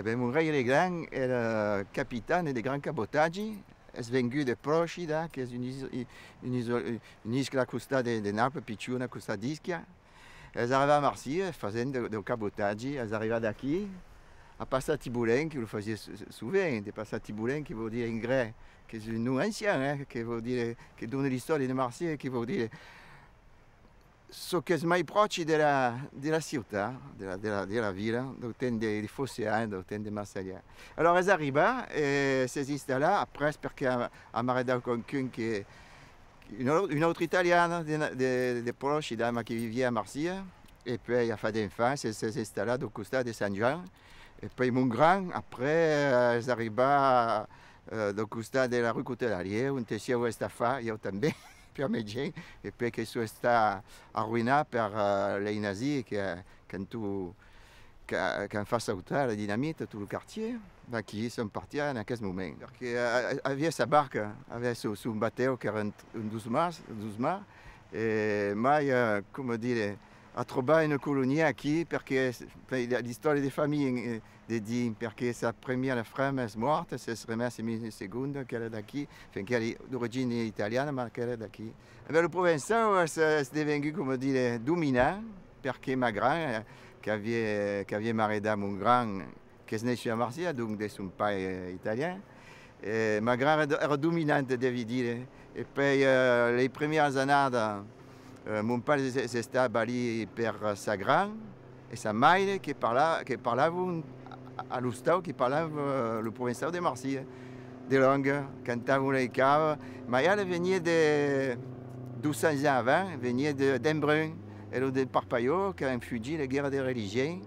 E beh, Munrai Legrand era capitano dei gran cabotaggi, è venuto da Procida, che è un'isola costa di Napoli, picciona costa d'Ischia. E arrivava a Marsiglia facendo dei cabotaggi, è arrivato da qui, a Passati Boulen, che lo faceva souvent, Passati Boulen, che vuol dire in greco, che è un nome ancien, che vuol dire, che dona l'storia di Marsiglia, che vuol dire so che è mai proche della città, della villa, dove tende di Fosséen, dove tende Marsiglia. Alors, elles arrivent et s'installent là, après, perché ha marriato qualcuno che un'altra italiana di Procida, ma che viveva a Marsiglia, e poi ha fatto enfants, e si è installata au costat de Saint-Jean. Et puis Montgrand, après, elles arrivent au costat de la rue Coutelier, on si a Estafa, io també. Per me gente, e poi che sono stata arruinata per i nazi che hanno fatto saltare la dinamite tutto il quartier, da qui sono partiti in questo momento. Perché aveva questa barca, aveva su un batteo che era un 12 mars, ma come dire, a trovare una colonia qui perché la storia di famiglia di perché sa prima femme è morta, si è rimessa in seconda che era da qui, finché era d'origine italiana ma che era da qui. E beh, il provenzale è divenuto come dire dominante perché Magran che aveva marriato Montgrand che è nato a Marsiglia, dunque è un paese italiano. Magran era dominante, devi dire, e poi le prime annate mon père è stato lì per sa gran e sa madre che parlavano allo Stato, che parlavano il provenzale di Marsiglia, di langue, cantavano le cave, ma ella veniva di 200 ans avant, veniva d'Embrun, era del Parpaillot, che hanno fuggito la guerra di religione,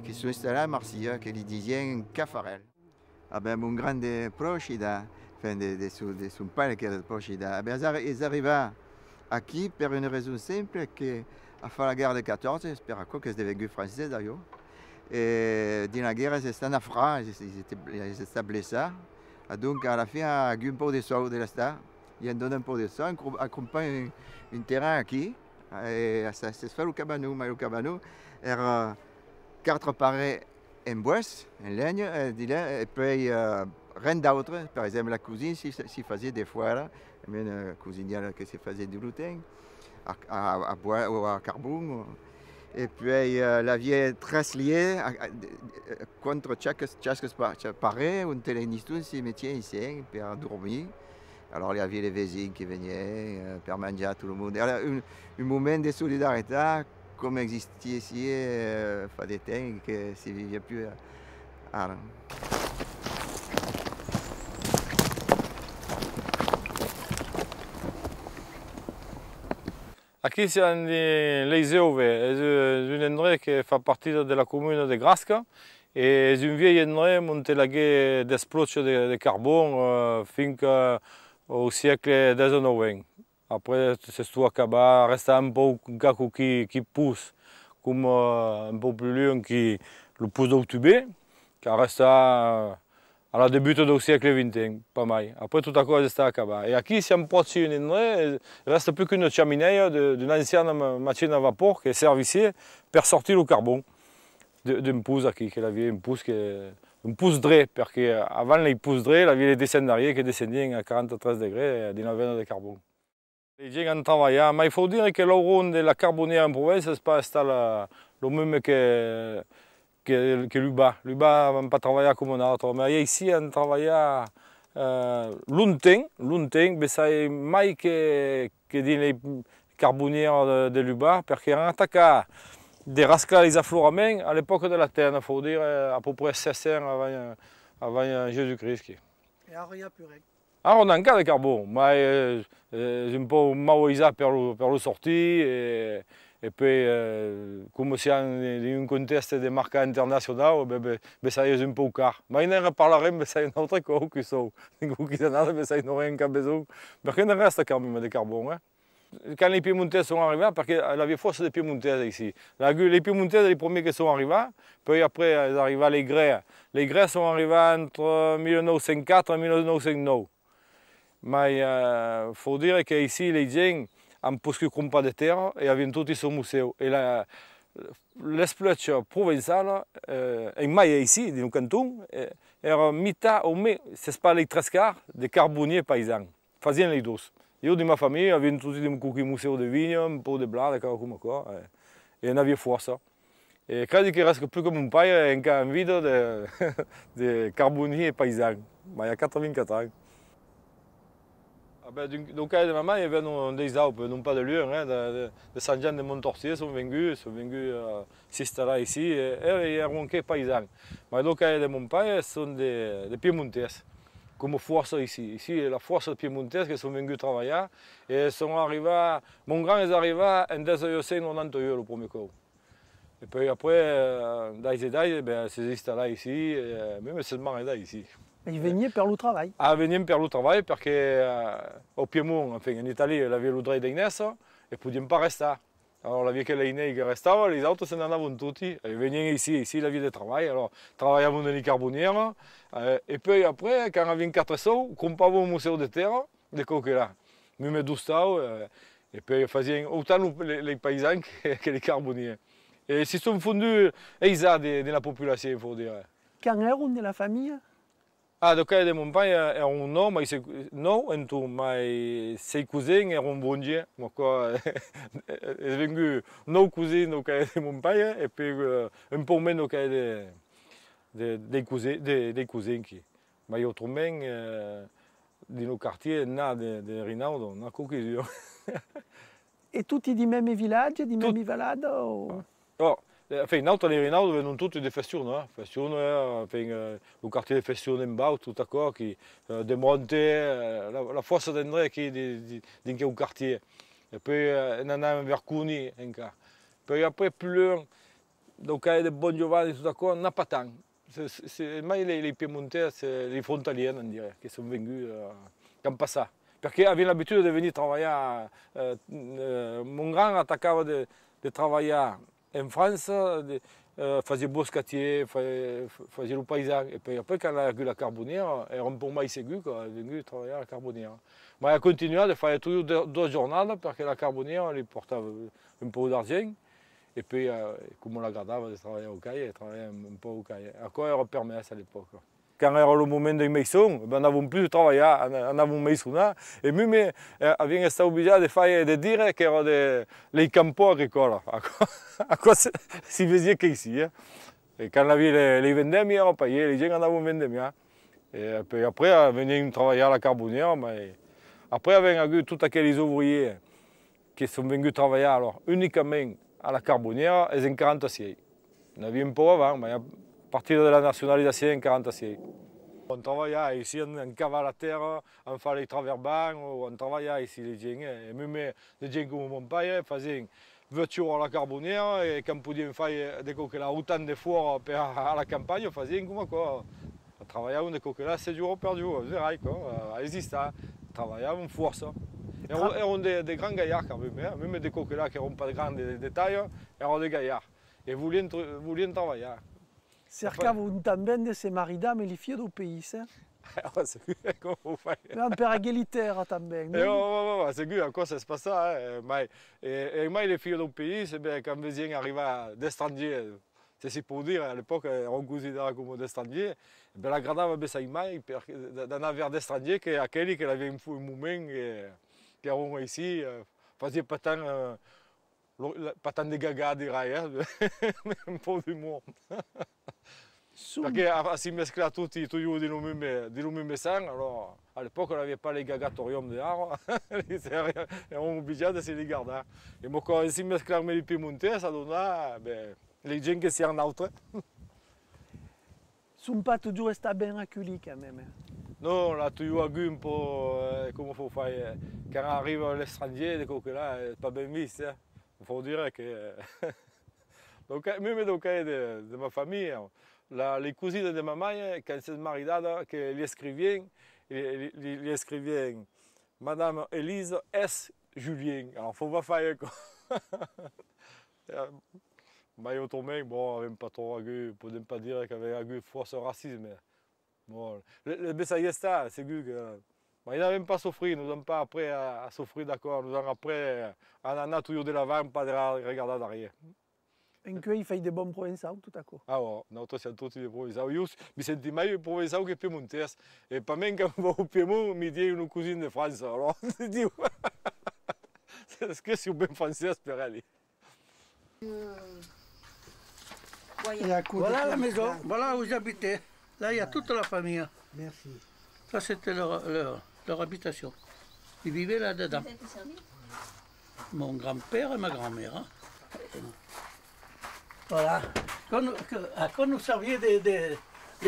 che sono installati a Marsiglia, che li dicevano Caffarel. Abbiamo un grande Procida, di suo padre che era del Procida, arrivati qui per une raison simple che a fare la guerra del 14, per quoi che è devenu francese d'ailleurs, e di una guerra si sta a France, si sta blessata, e donc alla fine ha un po' di soldi della sta, gli hanno dato un po' di soldi, ha comprato un terreno qui, e si fa il cabanou, ma il cabanou era 4 parets in bois, in legno, e poi rien d'autre, per esempio la cuisine si faceva di fuori, une cuisinière qui se faisait du gluten, à bois ou à carbone. Et puis la vieille très liée contre chaque pareil, on était les se mettait ici pour dormir. Alors il y avait les voisins qui venaient pour manger tout le monde. Alors, un moment de solidarité comme existait ici, il y a des temps que ça ne vivait plus. Alors. Qui siamo les Eove, è un endroit che fa parte della comune di Grasca e è un vieil endroit montelaghe d'esplocio di carbone fin au siècle XIX. Après, c'est tout acabé, reste un peu un qui pousse, comme un peu plus loin qui le pousse d'Octubé, qui reste alla début del secolo XX, pas mai. Après, tutta cosa sta acabata. E qui siamo prossimi in Indre, resta più che una chiamineia un'ancienne macchina a vapore che serve ici per sortire il carbone d'un pouce qui avait un pouce dre, perché avant les pouces dre, la vie des derrière che descendiano a 43 degrés di una vena di carbone. Les gens hanno lavorato, ma il faut dire che l'euro della carboniera in Provence è pas lo même che là-bas. Là-bas, on n'a pas travaillé comme on a travaillé. Mais ici, on travaille longtemps, mais c'est mai que dans les carbonières de là-bas, parce qu'on attaque des rascals les affleuraments à l'époque de la Terre, il faut dire à peu près 1600 avant Jésus-Christ. Et alors, il n'y a plus rien. Alors, on a encore du carbone, mais c'est un peu maoïsé pour le sortir. Et puis, comme c'est un contexte de marque internationale, ça est un peu car. Mais on en reparlera, mais c'est une autre chose qui sont. Qui sont mais ça n'ont rien qu'à besoin. Parce qu'il reste quand même de carbone. Quand les Piémontais sont arrivés, parce qu'il y avait force des Piémontais ici. Les Piémontais, les premiers qui sont arrivés, puis après, ils arrivent les Grès. Les Grès sont arrivés entre 1904 et 1909. Mais il faut dire qu'ici, les gens, en plus que pas de terre et avaient tout son musée. Et l'esplocio provençal, in mai ici, dans le canton, era metà o me, se spara i tres quarts de carboniers paysans. Faisaient les deux. Io di mia famiglia avevo tutti dei cucchi museo di vigno, un po' di blada, come qua, e non avevo forza. E credo che resta più come un paio in vita di carboniers paysans, ma il y a 84 ans. Donc, de maman, il y avait des Alpes, non pas de Lyon, de Saint-Jean de Montorsier sont venus s'installer ici, et ils eran que paysans. Mais donc, de mon père sont des Piémontais, comme force ici. Ici, la force des Piémontais qui sont venus travailler, et sont arrivés, mon grand est arrivé en 1998, le premier coup. Et puis après, dans les années, s'est installé ici, et même c'est marié ici. Ils venaient per le travail. Ah, veniamo per il lavoro perché au Piemont, enfin, in Italia, la via l'udrai d'Inès e potevamo pas restare. Alors la via che l'Inès che restava, les autres se ne andavano tutti. E venivano ici la via de travail. Alors travaillavamo nelle carbonières. Et puis après, quand on avait 4 sous, compravamo un museo de terre, de coquelins. Même d'Ustau, et puis faisaient autant les paysans que les carboniers. Et si sont fondus, ils ont de la population, il faut dire. Quand erano nella famiglia? Ah, donc de mon père era un nom, mais non, en tout, mais ses cousins eran bons. Quoi, est venu nos cousins donc de mon père et puis un peu moins donc des cousins qui. Mais autrement, dans nos quartiers, na de Rinaldo, na coquille. E tutti di même village, di même vallade? Oh. Enfin, nous, les Rinaldo venons tous des Festione, Festione, enfin, le quartier de Festione en bas, tout d'accord, qui démontait la force d'André qui est dans un quartier. Et puis, on en a vers Cuni, puis après, plus loin, donc il y a des bons Giovanni, tout d'accord, on n'a pas tant. Mais les Piémontais, c'est les frontaliers, on dirait, qui sont venus comme ça. Parce qu'ils avaient l'habitude de venir travailler. Mon grand attaquava de travailler en France, faisait boscatier, faisait le paysan. Et puis après, quand il a eu la carbonière, il est un peu moins ségur, il est venu travailler à la carbonière. Mais il a continué de faire toujours 2 journées, parce que la carbonière, il portait un peu d'argent. Et puis, comme on la gardait de travailler au caille, il travaillait un peu au caille. À quoi il repermet à l'époque. Quand era le moment de maison, on n'avait plus de travail, on avait une maison. Et même, on avait été obligé de dire que era les campos agricoles. À quoi si faisait qu'ici. Et quand on avait les vendémies, on payait, les gens en avaient vendémies. Et puis après, on venait travailler à la carbonière. Mais après, on a eu tous les ouvriers qui sont venus travailler alors, uniquement à la carbonière, et en 46. On avait un peu avant, mais à partir de la nationalisation en 46. On travaillait ici en cavale à terre, on faisait les traverbans, on travaillait ici les gens. Et même les gens comme mon père faisaient voiture à la carbonière et quand on pouvait faire des coquilles autant de fois à la campagne, on faisait comme quoi. On travaillait des coquilles 7 jours par jour, c'est vrai quoi, existait. On travaillait en force. Et on était des grands gaillards quand même des coquilles qui n'ont pas de grands détails, erano des gaillards. Et voulaient travailler. Cercavano també de se maridar amb les filles del país. Come ho fai? Per egalitaire també. C'est sûr, à quoi ça se passe ça. Mais les filles del pays, quand les gens arrivaient d'étrangers, c'est ce pour dire, à l'époque, on considérait comme des étrangers, la gradava bessai mai d'anar vers d'étrangers que aquells qui avaient un moment qui étaient ici, faisaient pas tant de gaga, dirais, mais un peu d'humour. Perché si mescla tutti di lo même sang, alors à l'époque on n'avait pas les gagatoriums dehors, on obligé de se les garder. Et moi quand si mescla avec les Piémontais, ça donnait les gens qui s'y en autres. Sont pas toujours restés bien accueillis quand même. Non, on a toujours eu un peu, comment il faut faire, quand on arrive à l'étranger, des coquilles là, c'est pas bien vu. Il faut dire que. Donc, même dans le cas de ma famille, les cousines de ma mère, quand elles se marient, ils écrivaient Madame Élise S. Julien. Alors, il faut pas faire quoi. Mais autrement, bon, on n'avait pas trop agu, on ne peut pas dire qu'il y avait agu force racisme. Bon, le Bessaïesta, c'est que. Mais ils n'avaient pas souffert, nous n'avons pas après à souffrir, d'accord. Nous avons après, on a toujours de l'avant, pas de regarder derrière. In cui fai dei buoni provenzali, tutto a Ah, oh, nosaltres siamo tutti dei provenzali. Io mi sento meglio provenzale che piemontese. E per me, quando vado in Piemonte, mi dicono una cuisine di Francia. Allora, ti dico, est-ce que c'est bien français, per aller? Voilà la maison, voilà où j'habitais. Là, il y a toute la famille. Merci. Ça, c'était leur habitation. Ils vivaient là-dedans. Mon grand-père et ma grand-mère. Hein. Voilà. Quand nous servions des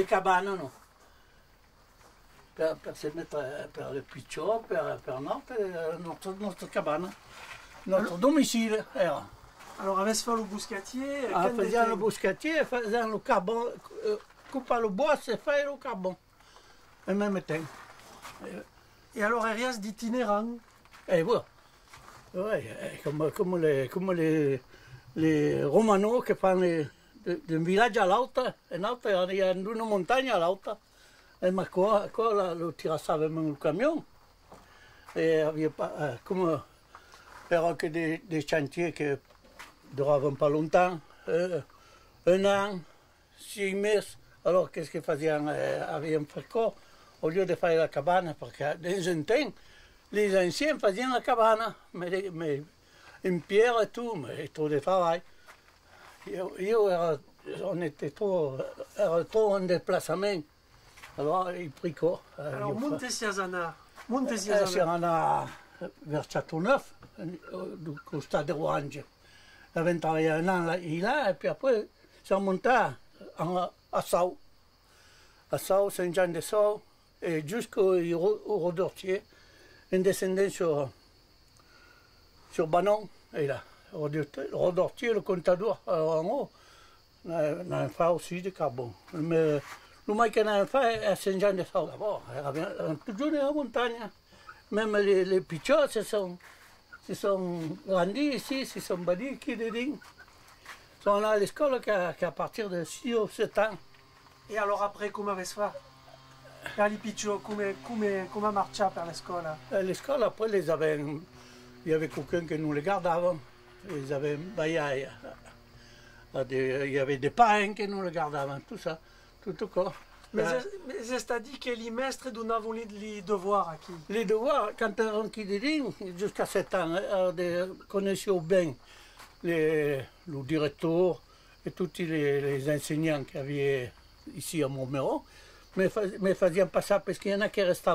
cabanes, non? Per se mettre per le picciò, per notre cabane. Notre domicile era. Alors, à Westphal au Bouscatier, Faisaient le bouscatier, faisaient le carbone, couper le bois, c'est faire le carbone. En même temps. Et alors, Arias d'itinérant. Et voilà. Ouais, comme les Romano che fanno d'un villaggio all'altro, in alto il y a una montagna all'altra. Ma qua lo tirassavamo il camion. Et avait pas, comme era que des chantiers qui duraient pas longtemps, un an, 6 meses. Alors qu'est-ce qu'ils faisaient? Avaient fait quoi? Au lieu de faire la cabane, parce que dans un temps, les anciens faisaient la cabane, mais en pierre et tout, mais trop de travail. On était trop en déplacement. Alors, ils pris quoi? Alors, Montesiasana. C'erano vers Châteauneuf, du costat de Roange. Avevamo travaillé un an là, et puis après, siamo montés à Sau. À Sau, Saint-Jean-de-Sau, et jusqu'au Rodortier, en descendant sur Banon. Et là, Rodortier, le Contador, en haut, on a fait aussi du carbone. Mais le mec qu'on a fait à Saint-Jean-de-Sau, d'abord, toujours dans la montagne. Même les pichots se sont grandis ici, se sont badis qui dedans. On a l'école qu'à partir de 6 ou 7 ans. Et alors après, come Westphal? Per i piccoli, come marcia per la scuola? L'école, après, il y avait quelqu'un qui nous les gardait. Ils avaient baillé. Il y avait des parents qui nous les gardaient, tout ça, tout quoi. Mais c'est-à-dire que les maîtres donnaient les devoirs à qui? Les devoirs, quand on quittait jusqu'à 7 ans, on connaissait bien le directeur et tous les enseignants qu'il y avait ici à Montméron, mais faisaient pas ça parce qu'il y en a qui restaient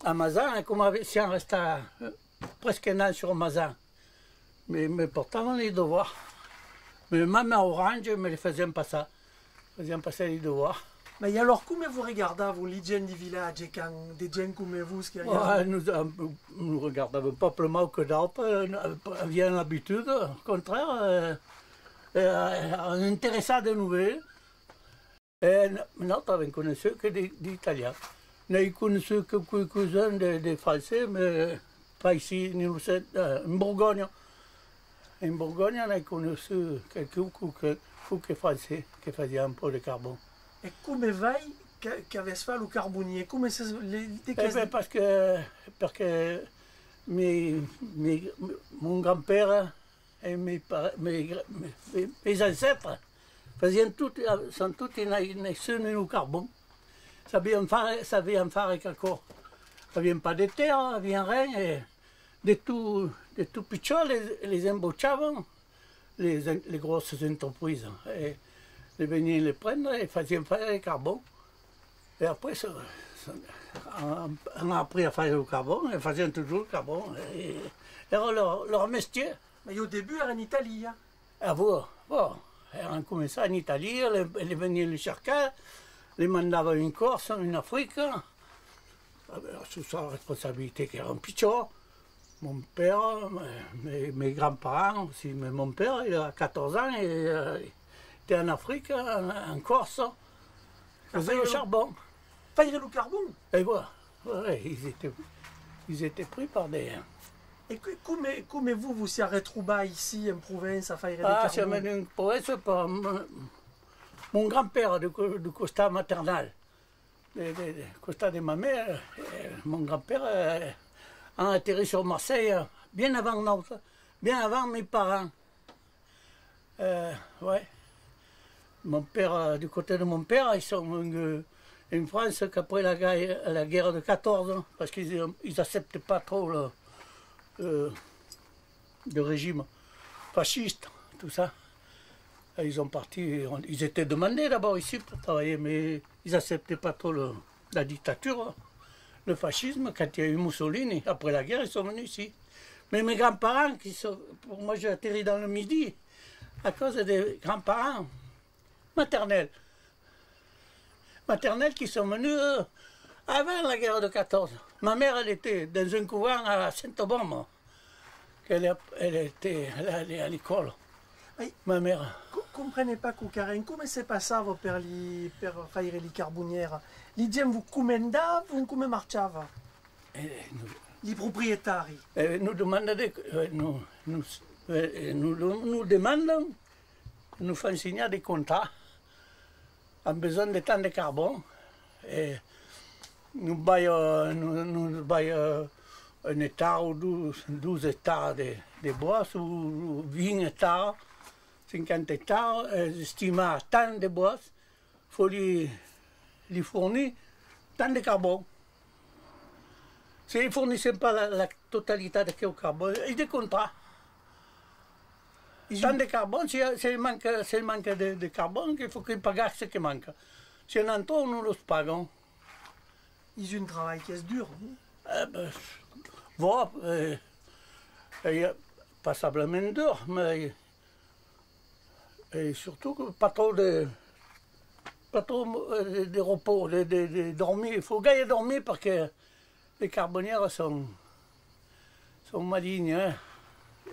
à Mazan, et comme si on restait presque un an sur Mazan. Mais pourtant, les devoirs. Mais même à Orange, mais ils ne faisaient pas ça. Ils faisaient pas ça les devoirs. Mais alors, comment vous regardez, vous, les gens du village, quand des gens comme vous, qui nous regardaient pas plus mal que d'autres, avaient l'habitude, au contraire, on intéressait de nouvelles. Et nous ne connaissions que des Italiens. Nous connaissions que quelques-uns des Français, mais pas ici, en Bourgogne. En Bourgogne, on a connu quelques Français qui faisaient un peu de carbone. Et come vai qu'à Westphal au carbonier? Come parce que mon grand-père et mes ancêtres sont tous nés au carbone. Savaient faire quelque chose. Ils n'avaient pas de terre, ils n'avaient rien. Et de tout petit, les embauchaient, les grosses entreprises. Et ils venaient les prendre et faisaient faire le carbone. Et après, on a appris à faire le carbone, ils faisaient toujours le carbone. Et leur métier. Mais au début, era en Italie. Hein? Ah bon, on commençait en Italie, ils venaient les chercher, les mandaient en Corse, en Afrique. Sous sa responsabilité qui era un pichot. Mon père, mes grands-parents aussi, mais mon père, il a 14 ans, il était en Afrique, en Corse, il faisait le charbon. Faire le carbone? Et voilà, ouais, ils étaient pris par des... Et comment vous s'y retrouvez ici en province à faire le carbone? C'est en province par mon grand-père du constat maternel, du constat de ma mère. Mon grand-père a atterri sur Marseille bien avant mes parents. Ouais. Mon père, du côté de mon père, ils sont en France qu'après la guerre de 14, parce qu'ils n'acceptaient pas trop le régime fasciste, tout ça. Et ils ont parti, ils étaient demandés d'abord ici pour travailler, mais ils n'acceptaient pas trop la dictature, le fascisme. Quand il y a eu Mussolini, après la guerre, ils sont venus ici. Mais mes grands-parents, pour moi j'ai atterri dans le Midi, à cause des grands-parents maternels qui sont venus avant la guerre de 14. Ma mère, elle était dans un couvent à Saint-Aubin, elle allait à l'école. Ma mère. Comprenez pas Cucaren, come se passava per fare le carboniere? Li gent vous comandava o come marciava? I proprietari. Nous demandent, nous font signer des contrats en besoin de tant de carbone. Et nous baillons un hectare ou 12 hectares de bois, ou 20 hectares, 50 hectares, estimé tant de bois, il faut lui fournir tant de carbone. S'ils ne fournissaient pas la totalité de carbone, il y a des contrats. Tant de carbone, s'il manque de carbone, il faut qu'ils pagent ce qui manque. Si on en trouve, nous le pagons. Ils ont un travail qui est dur. Bon, passablement dur, mais et surtout pas trop de repos, de dormir. Il faut gagner dormir parce que les carbonières sont malignes. Hein.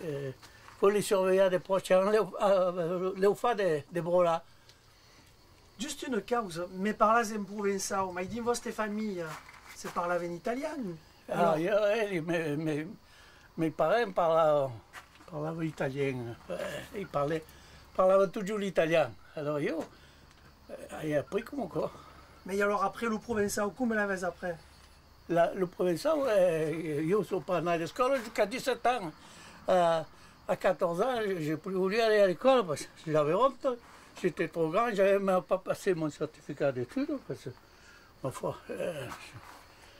Il faut les surveiller des prochains. Les fa des brola. Juste une cause, mais parlate en provençal, ma din vostra famiglia se parlava in italiano? Ah, mes parents parlaient italien. Ils parlaient toujours l'italien. Alors j'ai appris comme quoi. Mais alors après le provençal, comment l'avez après? Le provençal, je suis pas allé à l'école jusqu'à 17 ans. À 14 ans, je n'ai plus voulu aller à l'école parce que j'avais honte. J'étais trop grand, je n'avais même pas passé mon certificat d'études. Ma foi.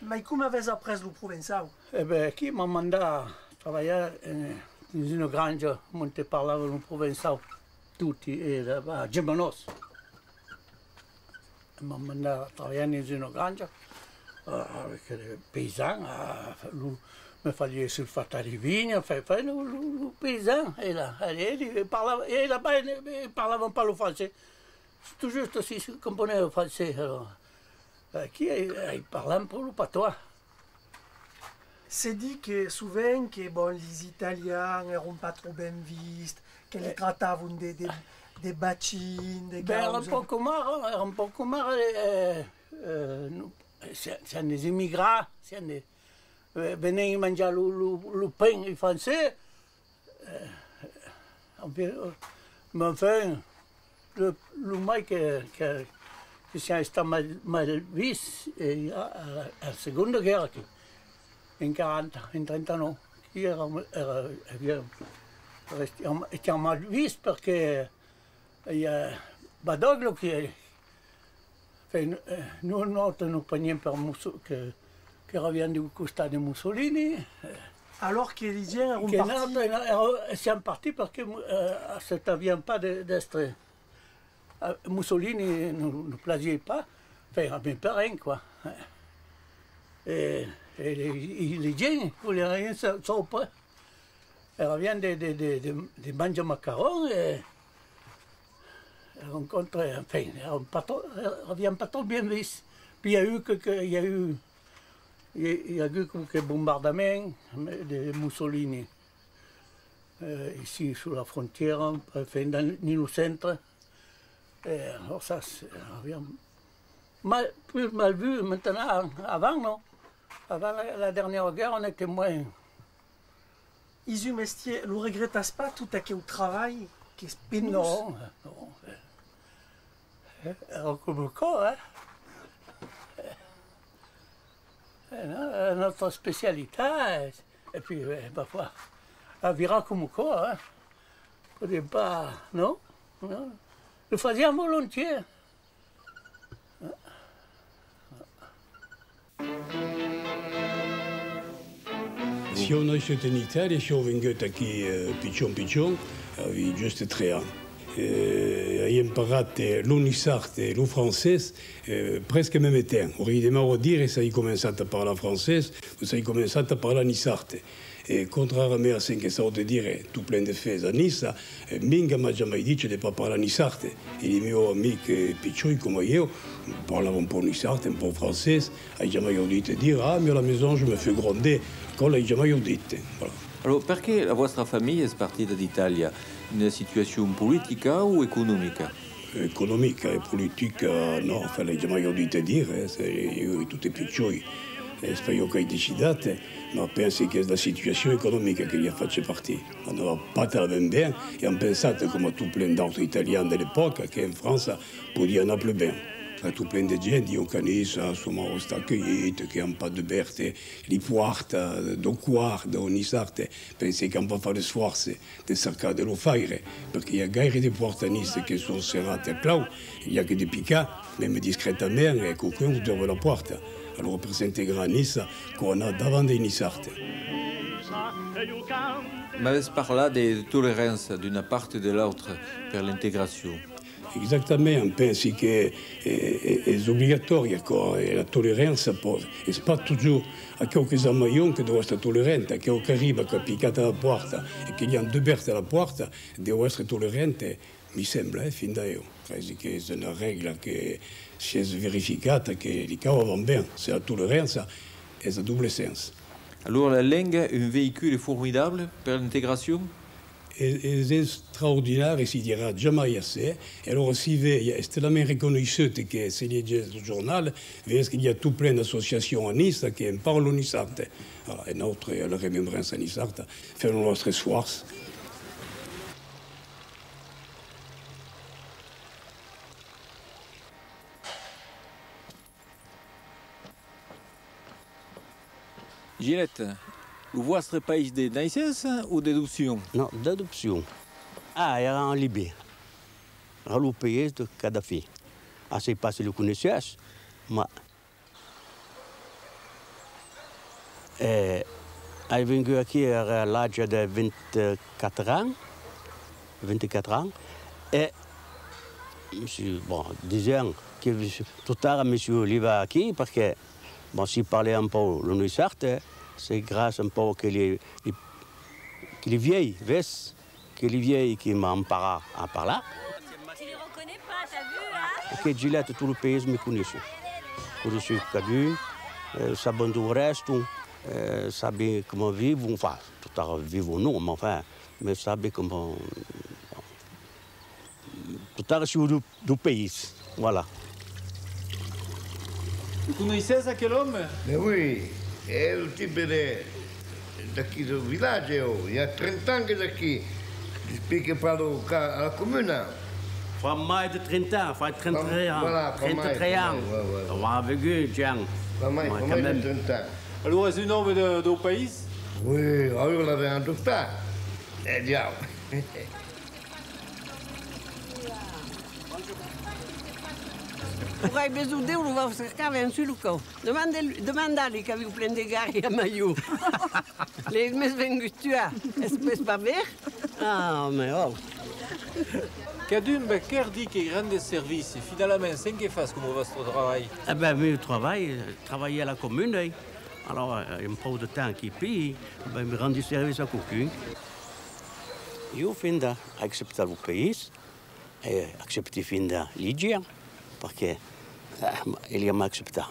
Mais comment avez-vous appris le provençal? Eh bien, qui m'a mandé à travailler dans une grange où on parlait le provençal, à Gemanos. Il m'a mandé à travailler dans une grange avec les paysans. Il fallait sulfater les vignes, le paysan. Et là-bas, ils ne parlaient pas le français. C'est tout juste si ils comprenaient le français. Alors, ils parlaient un peu le patois. C'est dit que souvent que bon, les Italiens n'étaient pas trop bien vistes, qu'ils les traitaient des bacines, des gars. Un peu comme c'est des immigrants, c'est des... venaient manger le pain français. Mais enfin, le mec qui s'est installé mal vu à la Seconde Guerre, en 30 ans, qui était mal vu parce que il y a Badoglio qui nous ne prenions pas qui revient du côté de Mussolini. Alors que les gens sont partis parce que ça ne vient pas d'être. Mussolini ne plaisait pas, enfin, même pas rien, quoi. Et les gens ne voulaient rien sauf pas. Elle revient de manger macarons et elle rencontre, enfin, elle ne revient pas trop bien vite. Puis il y a eu quelques bombardements de Mussolini, ici sur la frontière, enfin, dans le centre. Et alors ça, c'est plus mal vu maintenant. Avant, non. Avant la dernière guerre, on était moins. Isu Mestier, ne regrettas pas tout à au travail qui est pénible? Non, non. Alors comme quoi, hein? Notre spécialité, et puis parfois, à virer comme quoi, hein? Pas, non? Lo facciamo volentieri. Si on est en Italie, si on vient aquí piccion, avevi giusto 3 anni. Ho imparato l'unisart e il francese presque même temps. Originalmente dire se hai cominciato a parlare francese o se hai cominciato a parlare nisarte. E contrariamente a ce che stavo a dire, tu plein de fes a Nissa, minga mi ha mai detto di non parlare nisarte. E i miei amici piccoli come io parlavano un po' nisarte, un po' francese, hai già mai udito dire, ah, mais à la maison je me fais gronder, quand l'hai già mai udito. Voilà. Alors, perché la vostra famiglia è partita d'Italia? Una situazione politica o economica? Economica e politica, no, l'hai già mai udito dire, io e tutti i piccoli. Spero che hai decidato, ma penso che è la situazione economica che gli faccia partire. On n'a pas tellement bien et on pensait, comme tout plein d'autres Italiens de l'époque, qu'en France, podia anar plus bien. Tout plein de gente, io canisa, sono stato accueilli, che hanno pas de berte, li porta, do quarto, ogni sorte. Penso che hanno fatto sforzo di cercare di lo fare, perché il y a gaire di portanistes che sono serrati a clau, il y a che di piccare, même discretamente, e qualcuno dove la porta. Alors, presente Granissa, qu'on a davant des Nissarte. M'avez parlé de tolérance d'une part et de l'autre pour l'intégration. Exactement, on pense que c'est obligatoire, et la tolérance, et ce n'est pas toujours à quelques amaillons que doit être tolérante, à quelqu'un qui arrive, qui a piqué à la porte, et qu'il y a deux bertes à la porte, doit être tolérante, mi sembra, fin d'ailleurs. C'est une règle que si è verificata che les cas vont bien, c'est la tolérance et ça double sens. Alors la langue est un véhicule formidable pour l'intégration? C'est extraordinaire, si dira jamais assez. Et alors, si c'est tellement reconnu que si legge le journal, vous qu'il y a tout plein d'associations à Nice qui parlent nisarte. Et notre, la remembrance à nisarte, fait notre esforce. Ginette, o vostre país de naissance ou d'adoption? Non, d'adoption. Ah, era en Libye. Dans le pays de Kadhafi. Ah, c'est pas si le connaissez, mais... J'ai venu ici à l'âge de 24 ans. 24 ans. Et, monsieur, bon, disons que tout à l'heure, monsieur Oliva ici, parce que, bon, s'il parlait un peu le Nuissart, c'est grâce un peu que les vieilles, que les vieilles qui m'ont parlé à parler. Tu les reconnais pas, t'as vu, hein? Que Gillette, tout le pays me connaissait. Connaissait Cadu, savait tout le reste, savait comment vivre, enfin, tout à l'heure vivre non, mais enfin, mais savait comment. Tout à l'heure sur du pays, voilà. Vous connaissez quel homme? Mais oui, è il tipo da qui del villaggio, il y a 30 ans da qui, che parlo alla comune. Fra mai de 30 ans, fra 33 ans. Voilà, 33 ans. On va avec eux, tiens. Fra mai de 30 ans. Alors, c'est un homme du pays? Oui, allora l'aveva adottato. Diavolo. Pourquoi besoin de on va cercar un sur le coup. Demandez-lui qu'il vous plein de gars à maillot. Les mecs venus tuer. Est-ce que c'est pas vrai? Ah, mais oh. Cadum Becker dit qu'il y a grands services. Finalement, c'est ce qu'il fait comme votre travail? Eh bien, le travail, travailler à la commune, hein. Alors, il y a un peu de temps qui paye, ben, me rendre service à quelqu'un. Je finde accepter le pays et accepter l'hygiène, parce qu'il y a accepté.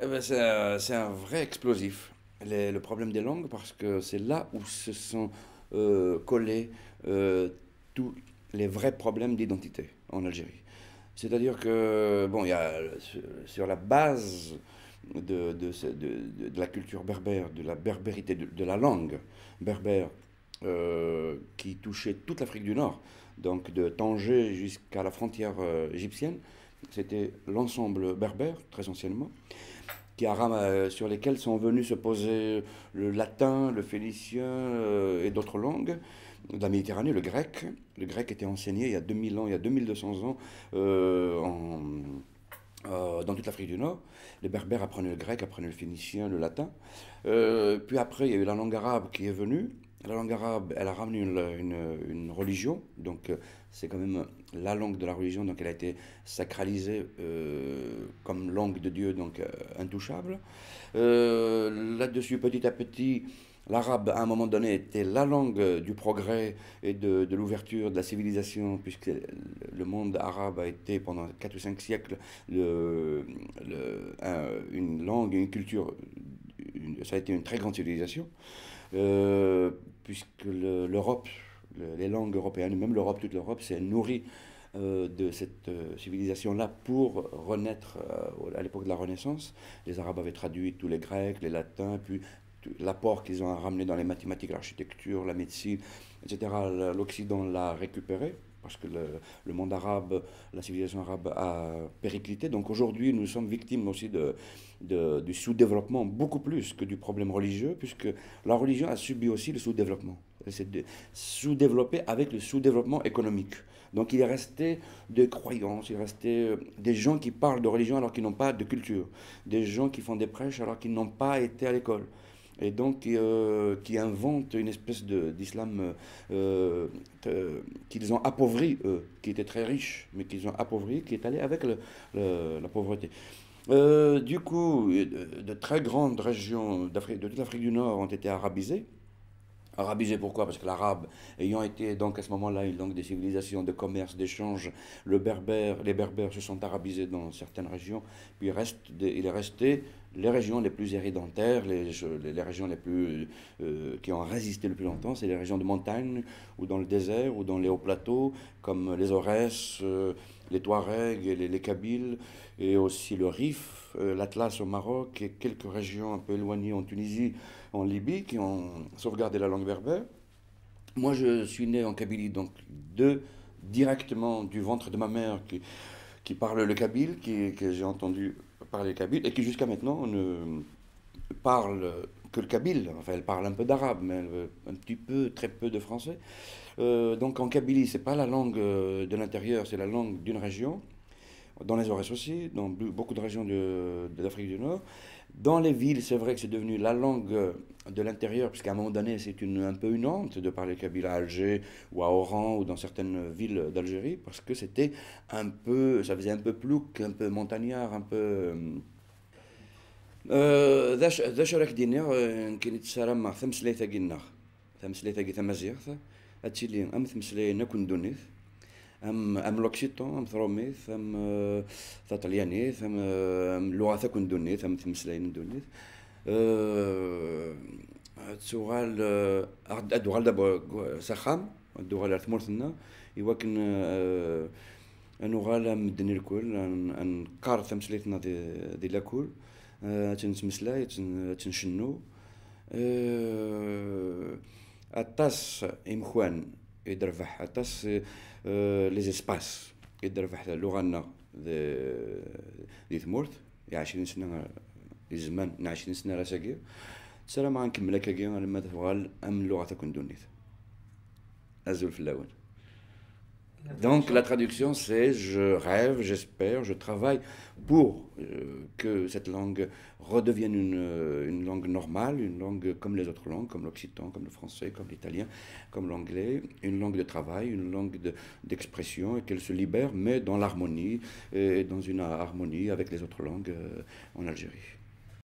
Eh ben, c'est un vrai explosif, le problème des langues, parce que c'est là où se sont collés tous les vrais problèmes d'identité en Algérie. C'est-à-dire que, bon, il y a sur la base de la culture berbère, de la berbérité, de la langue berbère, qui touchait toute l'Afrique du Nord, donc de Tanger jusqu'à la frontière égyptienne. C'était l'ensemble berbère, très anciennement, sur lesquels sont venus se poser le latin, le phénicien et d'autres langues de la Méditerranée, le grec. Le grec était enseigné il y a 2000 ans, il y a 2200 ans dans toute l'Afrique du Nord. Les berbères apprenaient le grec, apprenaient le phénicien, le latin. Puis après, il y a eu la langue arabe qui est venue. La langue arabe, elle a ramené une religion, donc c'est quand même la langue de la religion, donc elle a été sacralisée comme langue de Dieu, donc intouchable. Là-dessus, petit à petit, l'arabe, à un moment donné, était la langue du progrès et de l'ouverture de la civilisation, puisque le monde arabe a été, pendant 4 ou 5 siècles, une langue et une culture, ça a été une très grande civilisation. Puisque l'Europe, les langues européennes, même l'Europe, toute l'Europe s'est nourrie de cette civilisation-là pour renaître à l'époque de la Renaissance. Les Arabes avaient traduit tous les Grecs, les Latins, puis l'apport qu'ils ont ramené dans les mathématiques, l'architecture, la médecine, etc. L'Occident l'a récupéré, parce que le monde arabe, la civilisation arabe a périclité. Donc aujourd'hui, nous sommes victimes aussi du sous-développement, beaucoup plus que du problème religieux, puisque la religion a subi aussi le sous-développement. Elle s'est sous-développée avec le sous-développement économique. Donc il est resté des croyances, il est resté des gens qui parlent de religion alors qu'ils n'ont pas de culture, des gens qui font des prêches alors qu'ils n'ont pas été à l'école. Et donc qui inventent une espèce d'islam qu'ils ont appauvri, eux, qui était très riche, mais qu'ils ont appauvri, qui est allé avec la pauvreté. Du coup, de très grandes régions de toute l'Afrique du Nord ont été arabisées. Arabisé pourquoi? Parce que l'arabe, ayant été donc à ce moment-là une langue de civilisation, de commerce, d'échange, les berbères se sont arabisés dans certaines régions, puis il est resté les régions les plus hérédentaires, les régions les plus qui ont résisté le plus longtemps, c'est les régions de montagne, ou dans le désert, ou dans les hauts plateaux, comme les Aurès, les Touaregs, les Kabyles, et aussi le Rif, l'Atlas au Maroc, et quelques régions un peu éloignées en Tunisie, en Libye, qui ont sauvegardé la langue berbère. Moi, je suis né en Kabylie, donc directement du ventre de ma mère, qui parle le kabyle, que j'ai entendu parler le kabyle, et qui jusqu'à maintenant ne parle que le kabyle. Enfin, elle parle un peu d'arabe, mais un petit peu, très peu de français. Donc en Kabylie, c'est pas la langue de l'intérieur, c'est la langue d'une région. Dans les Aurès aussi, dans beaucoup de régions de l'Afrique du Nord. Dans les villes, c'est vrai que c'est devenu la langue de l'intérieur, puisqu'à un moment donné, c'est un peu une honte de parler kabyle à Alger ou à Oran ou dans certaines villes d'Algérie, parce que c'était un peu, ça faisait un peu plouc, un peu montagnard, un peu... ذا شراك دينار كاين يتسارى مع ثمسليثة قلنا ثمسليثة قي ثمازيغ هادشي اللي ام ثمسلينا كون دونيث ام لوكسيتون ام ثروميث ام ثطليانيث ام لغة كون دونيث ام ثمسلين دونيث تسوغال ادوغال دابا سخام ادوغال ثمورثنا يواكن انوغال مدني الكل انقار ثمسليتنا دي لاكول تنسمسلا تنشنو الطاس إمخوان يدرفح الطاس لي زيسباس يدرفح لغنا دي ثمورث 20 سنة الزمان 20 سنة راساكي سلام غنكمل هكاكي لما تبغى ام اللغة تكون دونيث أزول في اللون. Donc la traduction c'est je rêve, j'espère, je travaille pour que cette langue redevienne une langue normale, une langue comme les autres langues, comme l'occitan, comme le français, comme l'italien, comme l'anglais, une langue de travail, une langue d'expression, et qu'elle se libère, mais dans l'harmonie et dans une harmonie avec les autres langues en Algérie.